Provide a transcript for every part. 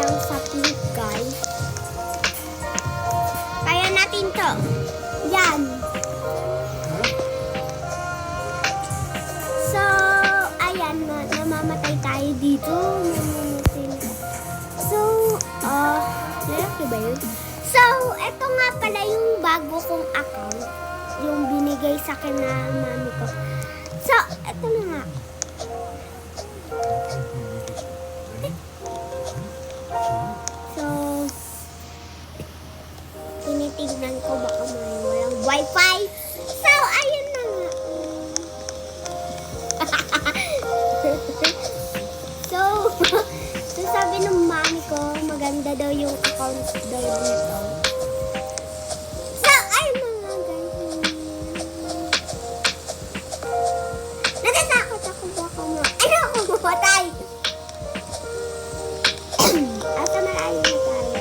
walang saplit, guys. Kaya natin to. Yan. So, ayan, namamatay tayo dito. So, lalaki ba yun? So, eto nga pala yung bago kong account. Yung binigay sa akin na mami ko. So, eto na nga. So, tinitignan ko baka may walang wifi. So, ayun na nga. So, sabi ng mami ko, maganda daw yung account daw dito. So, ayun na nga guys. Natatakot ako baka ako mamatay. Asa malayo na tayo.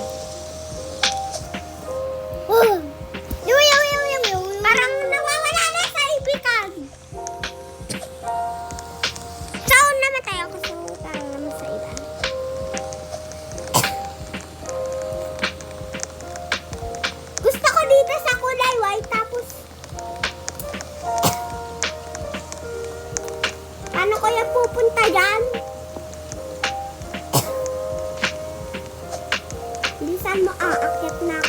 Parang nawawala na sa ibigan. So, namatay ako sa utang naman sa iba. Gusto ko dito sa kulay white tapos paano kaya pupunta dyan? Bisan mo aakyat na